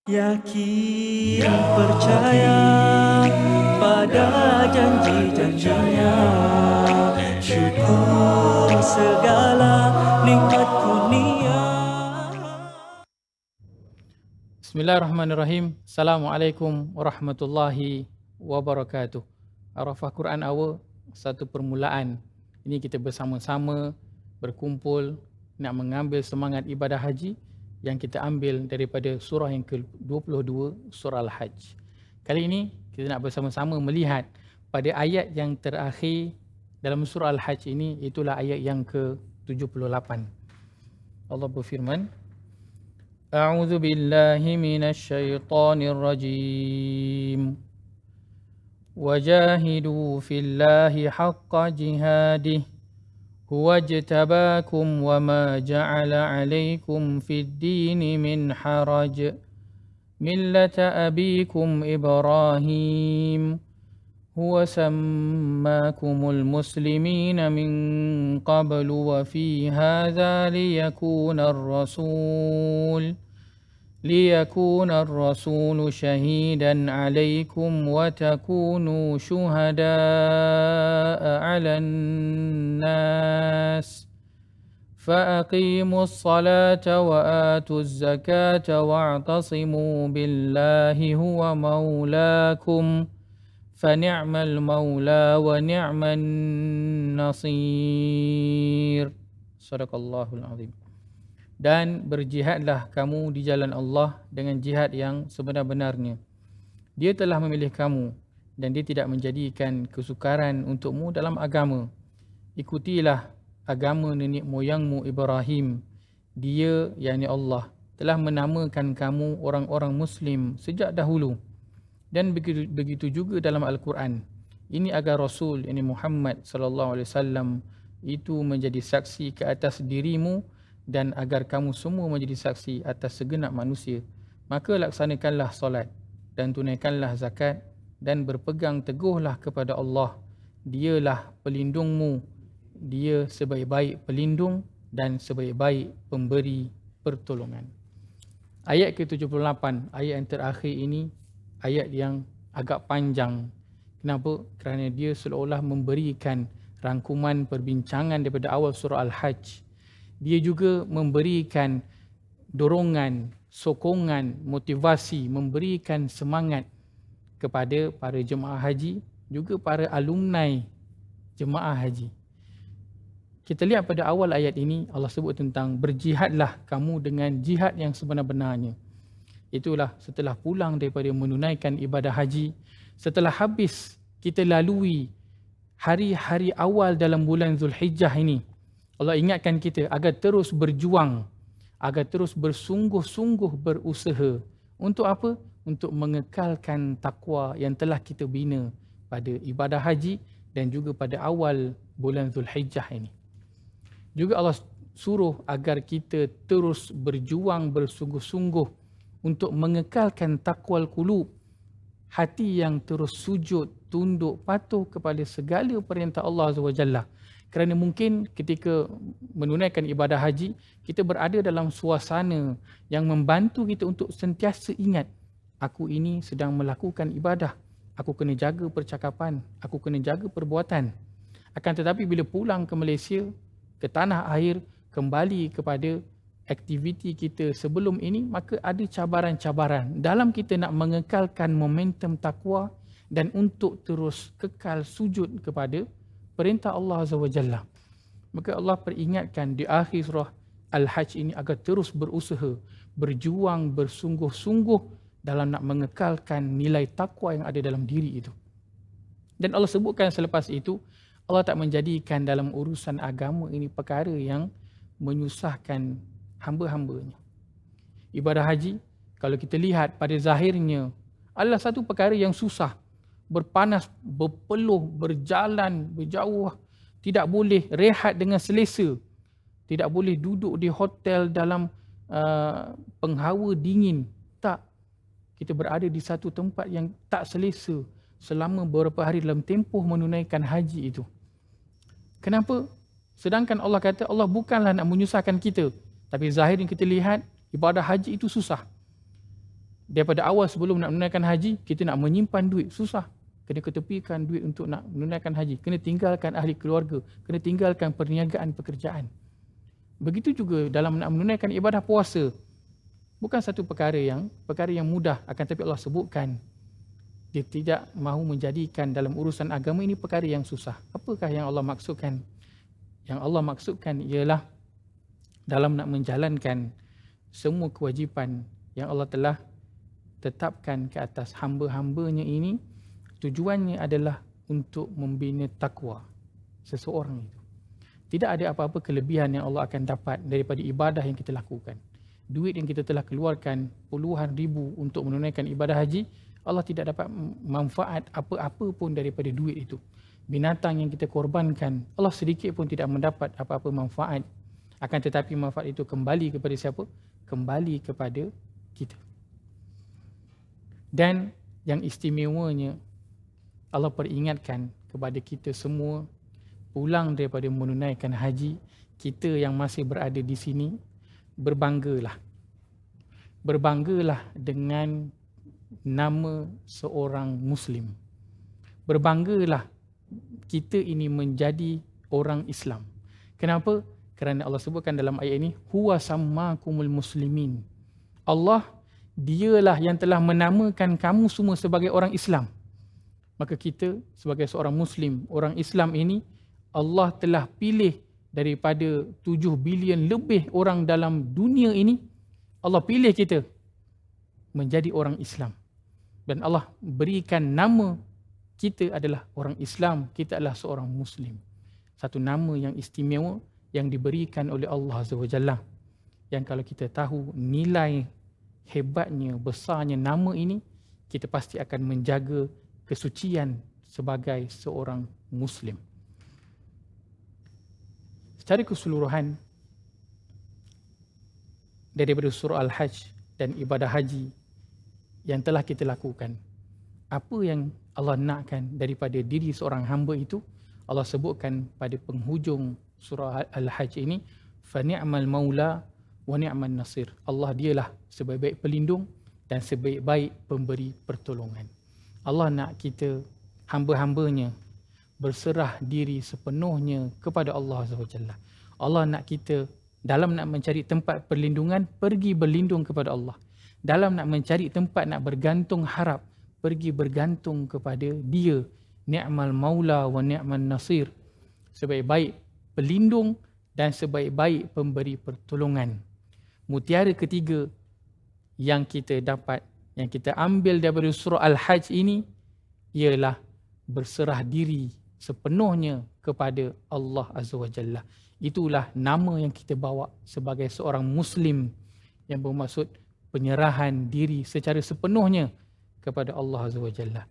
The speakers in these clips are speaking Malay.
Yakin percaya pada janji-janjinya, syukur segala nikmat kurnia. Bismillahirrahmanirrahim. Assalamualaikum warahmatullahi wabarakatuh. Arafah Quran Hour, satu permulaan. Ini kita bersama-sama berkumpul nak mengambil semangat ibadah haji yang kita ambil daripada surah yang ke-22, surah Al-Hajj. Kali ini kita nak bersama-sama melihat pada ayat yang terakhir dalam surah Al-Hajj ini, itulah ayat yang ke-78. Allah berfirman, أعوذ بالله من الشيطان الرجيم وجاهدوا في الله حق جهاده هو اجتباكم وما جعل عليكم في الدين من حرج ملة أبيكم إبراهيم هو سماكم المسلمين من قبل وفي هذا ليكون الرسول شهيدا عليكم وتكونوا شهداء على الناس فأقيموا الصلاة وآتوا الزكاة واعتصموا بالله هو مولاكم فنعم المولى ونعم النصير. Sadaqallahul azim. Dan berjihadlah kamu di jalan Allah dengan jihad yang sebenar-benarnya. Dia telah memilih kamu dan dia tidak menjadikan kesukaran untukmu dalam agama. Ikutilah agama nenek moyangmu Ibrahim. Dia, yakni Allah, telah menamakan kamu orang-orang Muslim sejak dahulu. Dan begitu juga dalam Al-Quran. Ini agar Rasul, ini Muhammad sallallahu alaihi wasallam itu menjadi saksi ke atas dirimu dan agar kamu semua menjadi saksi atas segenap manusia. Maka laksanakanlah solat dan tunaikanlah zakat dan berpegang teguhlah kepada Allah. Dialah pelindungmu. Dia sebaik-baik pelindung dan sebaik-baik pemberi pertolongan. Ayat ke-78, ayat yang terakhir ini, ayat yang agak panjang. Kenapa? Kerana dia seolah-olah memberikan rangkuman perbincangan daripada awal surah Al-Hajj. Dia juga memberikan dorongan, sokongan, motivasi, memberikan semangat kepada para jemaah haji, juga para alumni jemaah haji. Kita lihat pada awal ayat ini, Allah sebut tentang berjihadlah kamu dengan jihad yang sebenar-benarnya. Itulah setelah pulang daripada menunaikan ibadah haji, setelah habis kita lalui hari-hari awal dalam bulan Zulhijjah ini, Allah ingatkan kita agar terus berjuang, agar terus bersungguh-sungguh berusaha. Untuk apa? Untuk mengekalkan takwa yang telah kita bina pada ibadah haji dan juga pada awal bulan Zulhijjah ini. Juga Allah suruh agar kita terus berjuang bersungguh-sungguh untuk mengekalkan taqwal qulub, hati yang terus sujud, tunduk, patuh kepada segala perintah Allah Azza wa Jalla. Kerana mungkin ketika menunaikan ibadah haji, kita berada dalam suasana yang membantu kita untuk sentiasa ingat, aku ini sedang melakukan ibadah, aku kena jaga percakapan, aku kena jaga perbuatan. Akan tetapi bila pulang ke Malaysia, ke tanah air, kembali kepada aktiviti kita sebelum ini, maka ada cabaran-cabaran dalam kita nak mengekalkan momentum takwa dan untuk terus kekal sujud kepada perintah Allah Azza wa Jalla. Maka Allah peringatkan di akhir surah Al-Hajj ini agar terus berusaha, berjuang bersungguh-sungguh dalam nak mengekalkan nilai takwa yang ada dalam diri itu. Dan Allah sebutkan selepas itu, Allah tak menjadikan dalam urusan agama ini perkara yang menyusahkan hamba-hambanya. Ibadah haji, kalau kita lihat pada zahirnya, adalah satu perkara yang susah. Berpanas, berpeluh, berjalan, berjauh. Tidak boleh rehat dengan selesa. Tidak boleh duduk di hotel dalam penghawa dingin. Tak. Kita berada di satu tempat yang tak selesa selama beberapa hari dalam tempoh menunaikan haji itu. Kenapa? Sedangkan Allah kata Allah bukanlah nak menyusahkan kita. Tapi zahir yang kita lihat, ibadah haji itu susah. Daripada awal sebelum nak menunaikan haji, kita nak menyimpan duit, susah. Kena ketepikan duit untuk nak menunaikan haji. Kena tinggalkan ahli keluarga. Kena tinggalkan perniagaan pekerjaan. Begitu juga dalam nak menunaikan ibadah puasa. Bukan satu perkara yang mudah, akan tetapi Allah sebutkan dia tidak mahu menjadikan dalam urusan agama ini perkara yang susah. Apakah yang Allah maksudkan? Yang Allah maksudkan ialah dalam nak menjalankan semua kewajipan yang Allah telah tetapkan ke atas hamba-hambanya ini, tujuannya adalah untuk membina takwa seseorang itu. Tidak ada apa-apa kelebihan yang Allah akan dapat daripada ibadah yang kita lakukan. Duit yang kita telah keluarkan puluhan ribu untuk menunaikan ibadah haji, Allah tidak dapat manfaat apa-apa pun daripada duit itu. Binatang yang kita korbankan, Allah sedikit pun tidak mendapat apa-apa manfaat. Akan tetapi manfaat itu kembali kepada siapa? Kembali kepada kita. Dan yang istimewanya, Allah peringatkan kepada kita semua, pulang daripada menunaikan haji, kita yang masih berada di sini, berbanggalah. Berbanggalah dengan nama seorang Muslim. Berbanggalah kita ini menjadi orang Islam. Kenapa? Kerana Allah sebutkan dalam ayat ini, huwa sammakumul muslimin. Allah, dialah yang telah menamakan kamu semua sebagai orang Islam. Maka kita sebagai seorang Muslim, orang Islam ini, Allah telah pilih daripada 7 bilion lebih orang dalam dunia ini, Allah pilih kita menjadi orang Islam. Dan Allah berikan nama kita adalah orang Islam, kita adalah seorang Muslim. Satu nama yang istimewa yang diberikan oleh Allah Azza wa Jalla. Yang kalau kita tahu nilai hebatnya, besarnya nama ini, kita pasti akan menjaga kesucian sebagai seorang Muslim. Secara keseluruhan, daripada surah Al-Hajj dan ibadah haji yang telah kita lakukan, apa yang Allah nakkan daripada diri seorang hamba itu, Allah sebutkan pada penghujung surah Al-Hajj ini, فَنِعْمَ الْمَوْلَى وَنِعْمَ النَّصِيرُ. Allah dialah sebaik-baik pelindung dan sebaik-baik pemberi pertolongan. Allah nak kita, hamba-hambanya, berserah diri sepenuhnya kepada Allah SWT. Allah nak kita, dalam nak mencari tempat perlindungan, pergi berlindung kepada Allah. Dalam nak mencari tempat nak bergantung harap, pergi bergantung kepada Dia. Ni'mal maula wa ni'man nasir. Sebaik-baik pelindung dan sebaik-baik pemberi pertolongan. Mutiara ketiga yang kita dapat, yang kita ambil daripada surah Al-Hajj ini, ialah berserah diri sepenuhnya kepada Allah Azza wa Jalla. Itulah nama yang kita bawa sebagai seorang Muslim, yang bermaksud penyerahan diri secara sepenuhnya kepada Allah Azza wa Jalla.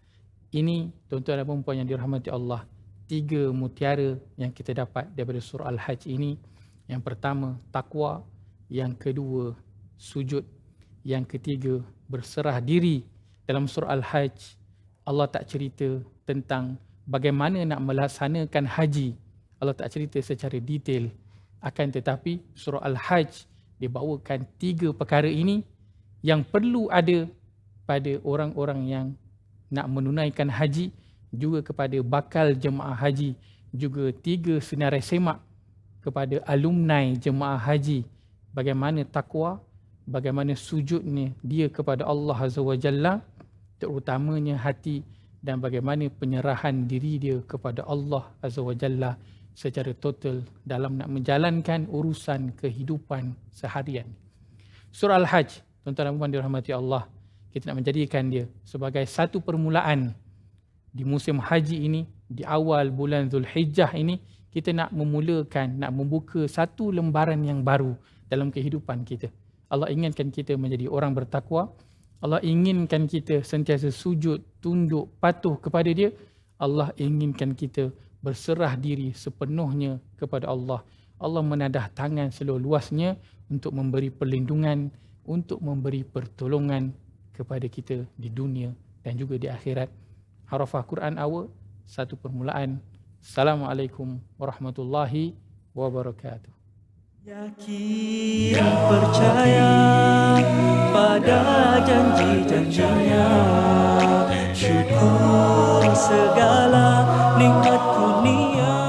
Ini tuan-tuan dan puan-puan yang dirahmati Allah, 3 mutiara yang kita dapat daripada surah Al-Hajj ini. Yang pertama, takwa. Yang kedua, sujud. Yang ketiga, berserah diri. Dalam surah Al-Hajj, Allah tak cerita tentang bagaimana nak melaksanakan haji. Allah tak cerita secara detail. Akan tetapi surah Al-Hajj dibawakan 3 perkara ini yang perlu ada pada orang-orang yang nak menunaikan haji, juga kepada bakal jemaah haji, juga 3 senarai semak kepada alumni jemaah haji. Bagaimana takwa, bagaimana sujudnya dia kepada Allah Azza wa Jalla, terutamanya hati, dan bagaimana penyerahan diri dia kepada Allah Azza wa Jalla secara total dalam nak menjalankan urusan kehidupan seharian. Surah Al-Hajj, tuan-tuan dan puan dirahmati Allah, kita nak menjadikan dia sebagai satu permulaan di musim haji ini. Di awal bulan Zulhijjah ini, kita nak memulakan, nak membuka satu lembaran yang baru dalam kehidupan kita. Allah inginkan kita menjadi orang bertakwa. Allah inginkan kita sentiasa sujud, tunduk, patuh kepada Dia. Allah inginkan kita berserah diri sepenuhnya kepada Allah. Allah menadah tangan seluas-luasnya untuk memberi perlindungan, untuk memberi pertolongan kepada kita di dunia dan juga di akhirat. Harafah Quran Hour, satu permulaan. Assalamualaikum warahmatullahi wabarakatuh. Yakin percaya pada janji-janjinya. Syukur segala nikmat kurnia.